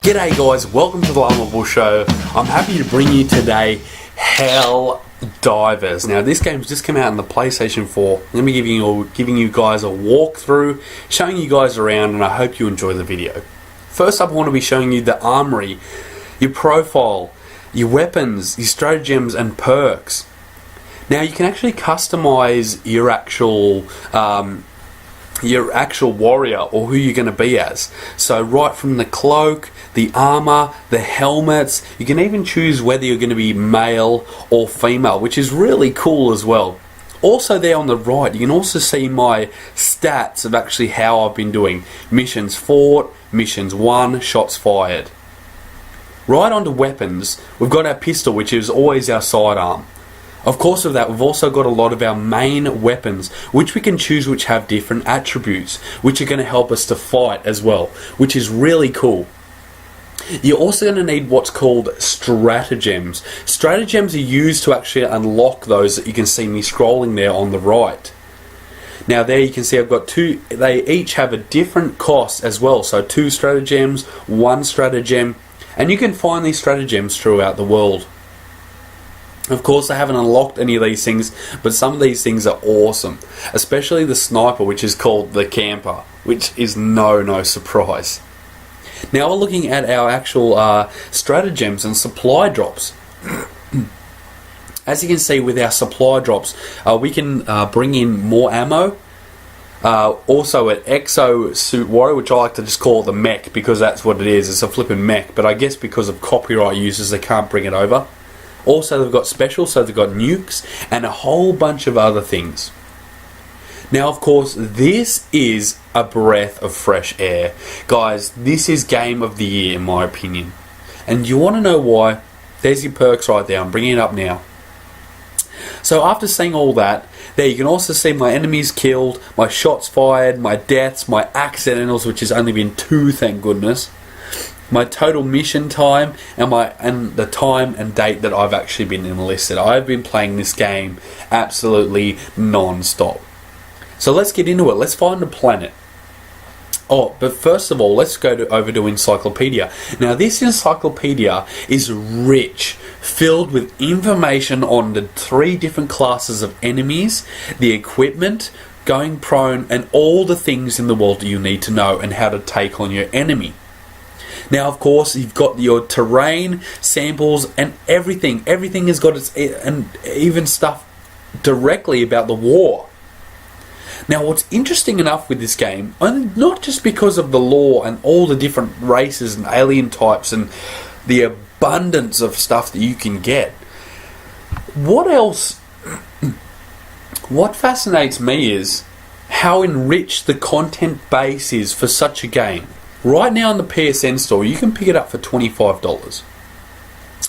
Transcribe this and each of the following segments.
G'day guys, welcome to the Armory Show. I'm happy to bring you today Helldivers. Now this game's just come out on the PlayStation 4. Let me giving you guys a walkthrough, showing you guys around, and I hope you enjoy the video. First up, I want to be showing you the Armory, your profile, your weapons, your stratagems and perks. Now you can actually customize your actual warrior or who you're going to be as. So right from the cloak, the armor, the helmets, you can even choose whether you're going to be male or female, which is really cool as well. Also there on the right, you can also see my stats of actually how I've been doing. Missions fought, missions won, shots fired. Right onto weapons, we've got our pistol, which is always our sidearm. Of course, with that, we've also got a lot of our main weapons, which we can choose, which have different attributes, which are going to help us to fight as well, which is really cool. You're also going to need what's called stratagems. Stratagems are used to actually unlock those that you can see me scrolling there on the right. Now there you can see I've got two, they each have a different cost as well. So 2 stratagems, 1 stratagem, and you can find these stratagems throughout the world. Of course, I haven't unlocked any of these things, but some of these things are awesome. Especially the sniper, which is called the camper, which is no surprise. Now we're looking at our actual stratagems and supply drops. As you can see with our supply drops, we can bring in more ammo. Also an exo suit warrior, which I like to just call the mech, because that's what it is. It's a flippin' mech, but I guess because of copyright users, they can't bring it over. Also, they've got special, so they've got nukes and a whole bunch of other things. Now, of course, this is a breath of fresh air. Guys, this is Game of the Year, in my opinion. And you want to know why? There's your perks right there. I'm bringing it up now. So after seeing all that, there you can also see my enemies killed, my shots fired, my deaths, my accidentals, which has only been 2, thank goodness. My total mission time and the time and date that I've actually been enlisted. I've been playing this game absolutely non-stop. So let's get into it. Let's find a planet. Oh, but first of all, let's go over to Encyclopedia. Now this Encyclopedia is rich, filled with information on the 3 different classes of enemies, the equipment, going prone, and all the things in the world that you need to know and how to take on your enemy. Now, of course, you've got your terrain, samples, and everything. Everything has got its, and even stuff directly about the war. Now, what's interesting enough with this game, and not just because of the lore and all the different races and alien types and the abundance of stuff that you can get, what fascinates me is how enriched the content base is for such a game. Right now on the PSN store, you can pick it up for $25.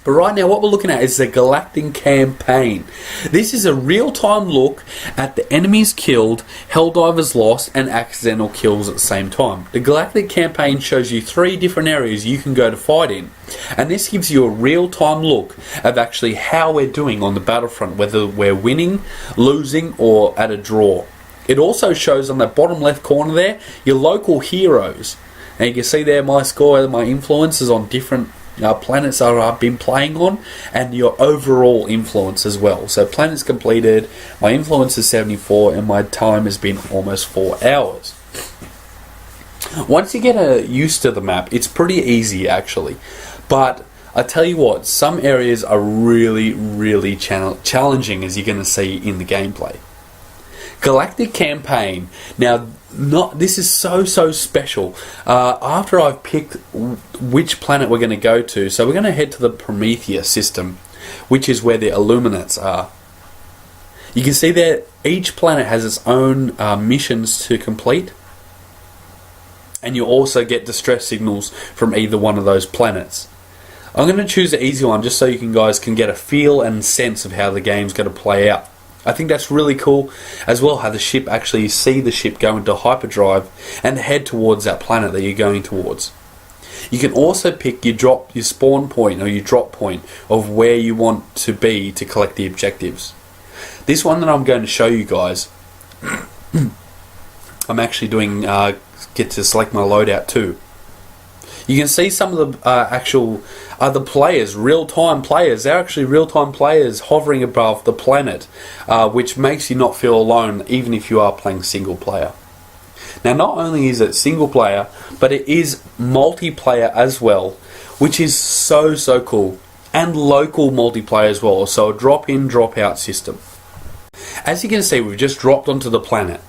But right now what we're looking at is the Galactic Campaign. This is a real-time look at the enemies killed, Helldivers lost, and accidental kills at the same time. The Galactic Campaign shows you 3 different areas you can go to fight in. And this gives you a real-time look of actually how we're doing on the battlefront, whether we're winning, losing, or at a draw. It also shows on that bottom left corner there, your local heroes. And you can see there my score, my influences on different planets that I've been playing on, and your overall influence as well. So planets completed, my influence is 74, and my time has been almost 4 hours. Once you get used to the map, it's pretty easy actually. But I tell you what, some areas are really challenging, as you're going to see in the gameplay. Galactic Campaign. Now, this is so special. After I've picked which planet we're going to go to, so we're going to head to the Prometheus system, which is where the Illuminates are. You can see that each planet has its own missions to complete, and you also get distress signals from either one of those planets. I'm going to choose the easy one just so you guys can get a feel and sense of how the game's going to play out. I think that's really cool as well, how the ship actually, you see the ship go into hyperdrive and head towards that planet that you're going towards. You can also pick your spawn point or your drop point of where you want to be to collect the objectives. This one that I'm going to show you guys, I'm actually doing get to select my loadout too. You can see some of the actual other players, real-time players. They're actually real-time players hovering above the planet, which makes you not feel alone, even if you are playing single player. Now, not only is it single player, but it is multiplayer as well, which is so cool. And local multiplayer as well, so a drop-in, drop-out system. As you can see, we've just dropped onto the planet.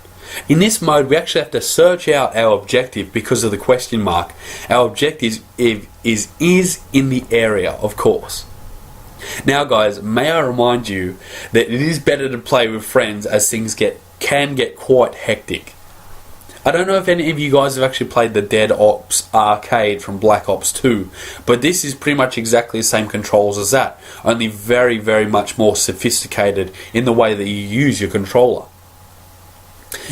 In this mode, we actually have to search out our objective because of the question mark. Our objective is in the area, of course. Now, guys, may I remind you that it is better to play with friends, as things can get quite hectic. I don't know if any of you guys have actually played the Dead Ops arcade from Black Ops 2, but this is pretty much exactly the same controls as that, only very much more sophisticated in the way that you use your controller.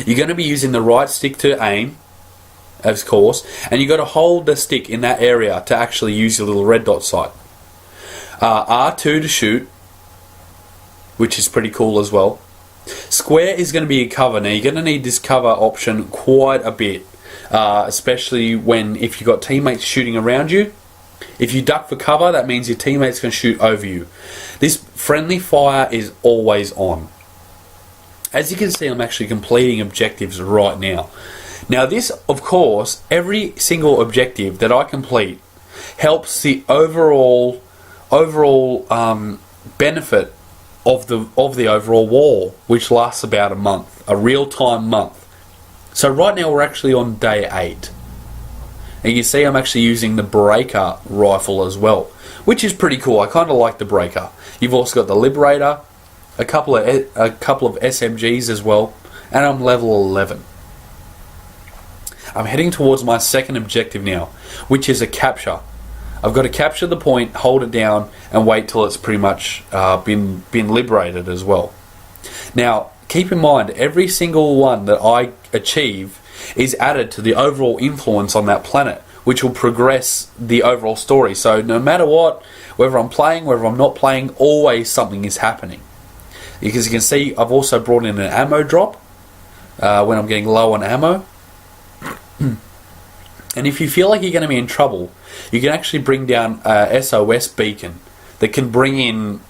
You're going to be using the right stick to aim, of course, and you've got to hold the stick in that area to actually use your little red dot sight. R2 to shoot, which is pretty cool as well. Square is going to be a cover. Now, you're going to need this cover option quite a bit, especially if you've got teammates shooting around you. If you duck for cover, that means your teammates can shoot over you. This friendly fire is always on. As you can see, I'm actually completing objectives right now. Now, this, of course, every single objective that I complete helps the overall benefit of the overall war, which lasts about a month, a real-time month. So right now we're actually on day 8. And you can see I'm actually using the breaker rifle as well, which is pretty cool. I kind of like the breaker. You've also got the Liberator, a couple of SMGs as well, and I'm level 11. I'm heading towards my second objective now, which is a capture. I've got to capture the point, hold it down, and wait till it's pretty much been liberated as well. Now, keep in mind, every single one that I achieve is added to the overall influence on that planet, which will progress the overall story. So no matter what, whether I'm playing, whether I'm not playing, always something is happening. Because you can see, I've also brought in an ammo drop when I'm getting low on ammo. And if you feel like you're going to be in trouble, you can actually bring down a SOS beacon that can bring in,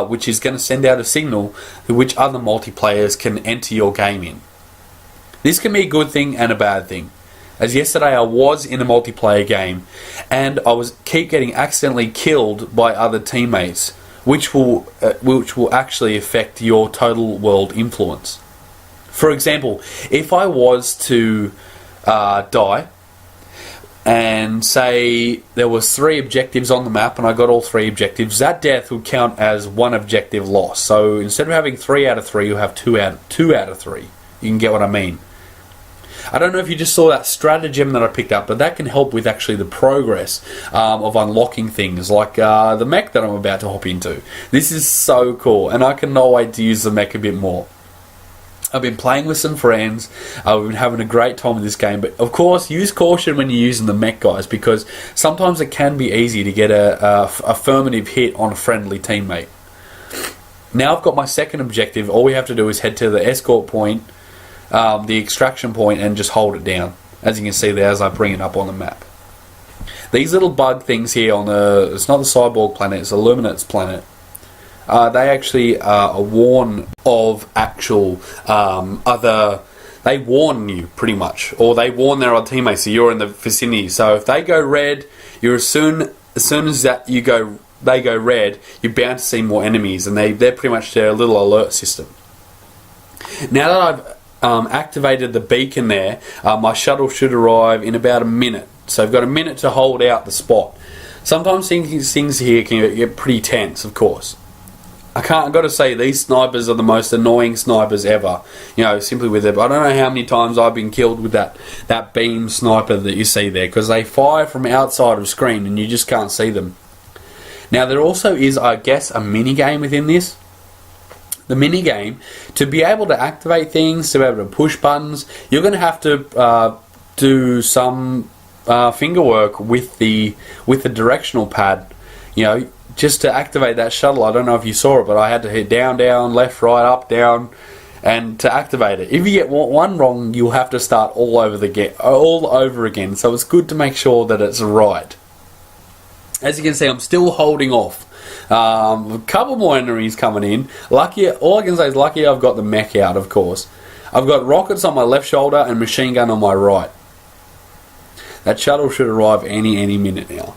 which is going to send out a signal which other multiplayers can enter your game in. This can be a good thing and a bad thing. As yesterday I was in a multiplayer game and I keep getting accidentally killed by other teammates, which will actually affect your total world influence. For example, if I was to die, and say there was 3 objectives on the map and I got all 3 objectives, that death would count as 1 objective loss. So instead of having 3 out of 3, you'll have 2 out of 3. You can get what I mean. I don't know if you just saw that stratagem that I picked up, but that can help with actually the progress of unlocking things like the mech that I'm about to hop into. This is so cool, and I cannot wait to use the mech a bit more. I've been playing with some friends, we've been having a great time with this game, but of course use caution when you're using the mech, guys, because sometimes it can be easy to get a affirmative hit on a friendly teammate. Now I've got my second objective. All we have to do is head to the escort point, the extraction point, and just hold it down, as you can see there as I bring it up on the map. These little bug things here it's not the Cyborg planet, it's Illuminate's planet. They actually warn of actual they warn you pretty much, or they warn their other teammates that you're in the vicinity. So if they go red, you're as soon as they go red, you're bound to see more enemies, and they're pretty much their little alert system. Now that I've activated the beacon there, my shuttle should arrive in about a minute. So I've got a minute to hold out the spot. Sometimes things here can get pretty tense, of course. I've got to say, these snipers are the most annoying snipers ever. You know, simply with it. I don't know how many times I've been killed with that beam sniper that you see there, because they fire from outside of screen and you just can't see them. Now, there also is, I guess, a mini game within this. The mini game, to be able to activate things, to be able to push buttons, you're going to have to do some finger work with the directional pad. You know, just to activate that shuttle. I don't know if you saw it, but I had to hit down, down, left, right, up, down, and to activate it. If you get one wrong, you'll have to start all over again. So it's good to make sure that it's right. As you can see, I'm still holding off. A couple more enemies coming in. All I can say is lucky I've got the mech out, of course. I've got rockets on my left shoulder and machine gun on my right. That shuttle should arrive any minute now.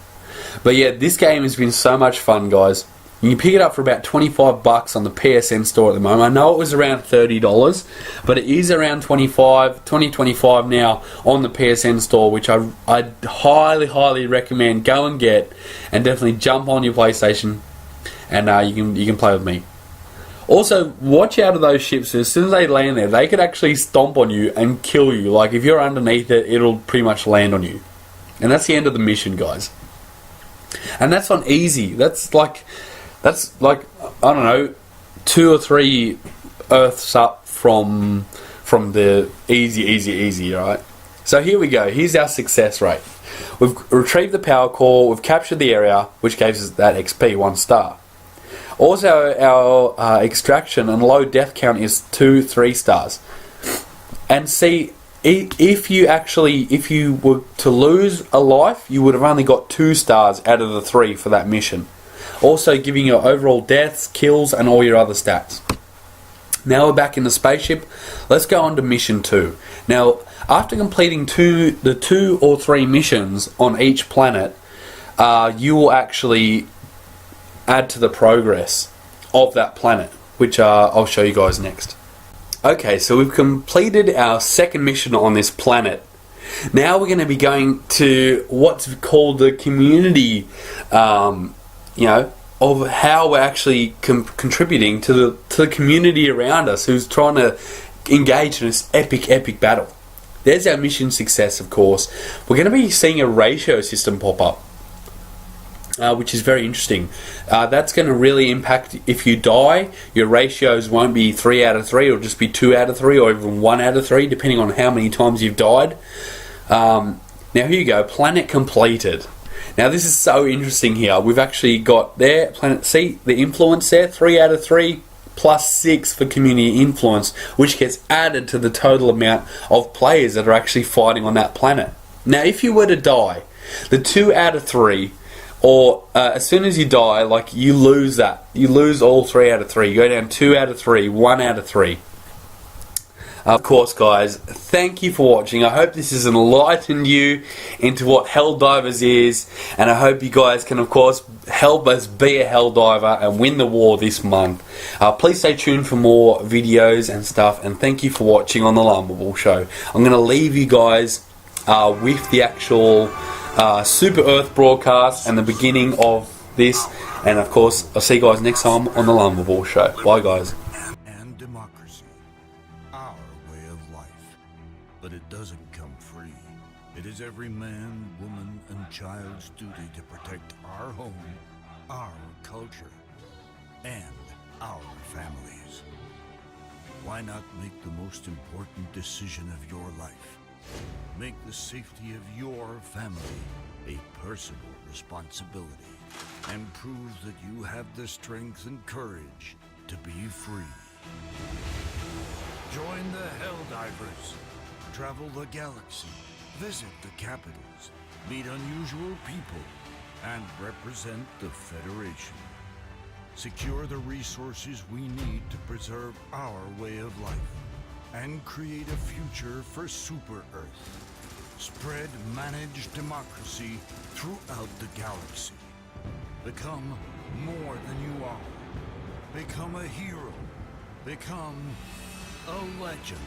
But yeah, this game has been so much fun, guys. You can pick it up for about $25 on the PSN store at the moment. I know it was around $30, but it is around $25 now on the PSN store, which I highly recommend. Go and get, and definitely jump on your PlayStation, and you can play with me. Also, watch out of those ships. As soon as they land there, they could actually stomp on you and kill you. Like, if you're underneath it, it'll pretty much land on you. And that's the end of the mission, guys. And that's on easy. That's like, I don't know, 2 or 3 Earths up from the easy, right? So here we go. Here's our success rate. We've retrieved the power core. We've captured the area, which gives us that XP, 1 star. Also, our extraction and low death count is 2-3 stars. And see, if you were to lose a life, you would have only got 2 stars out of the 3 for that mission. Also giving you overall deaths, kills, and all your other stats. Now we're back in the spaceship. Let's go on to mission 2. Now, after completing the 2 or 3 missions on each planet, you will actually add to the progress of that planet, which I'll show you guys next. Okay, so we've completed our second mission on this planet. Now we're going to be going to what's called the community, of how we're actually contributing to the community around us who's trying to engage in this epic battle. There's our mission success, of course. We're going to be seeing a ratio system pop up, which is very interesting. That's going to really impact if you die. Your ratios won't be 3 out of 3, it'll just be 2 out of 3, or even 1 out of 3, depending on how many times you've died. Now here you go, planet completed. Now this is so interesting here. We've actually got there, planet, see the influence there, 3 out of 3 plus 6 for community influence, which gets added to the total amount of players that are actually fighting on that planet. Now if you were to die, the 2 out of 3, or as soon as you die, like, you lose that. You lose all 3 out of 3. You go down 2 out of 3, 1 out of 3. Of course, guys, thank you for watching. I hope this has enlightened you into what Helldivers is, and I hope you guys can, of course, help us be a Helldiver and win the war this month. Please stay tuned for more videos and stuff, and thank you for watching on the Llama Show. I'm going to leave you guys with the actual Super Earth broadcast and the beginning of this, and of course, I'll see you guys next time on the Llama Show. Bye, guys. And democracy, our way of life. But it doesn't come free. It is every man, woman, and child's duty to protect our home, our culture, and our families. Why not make the most important decision of your life? Make the safety of your family a personal responsibility, and prove that you have the strength and courage to be free. Join the Helldivers. Travel the galaxy. Visit the capitals. Meet unusual people. And represent the Federation. Secure the resources we need to preserve our way of life. And create a future for Super Earth. Spread managed democracy throughout the galaxy. Become more than you are. Become a hero. Become a legend.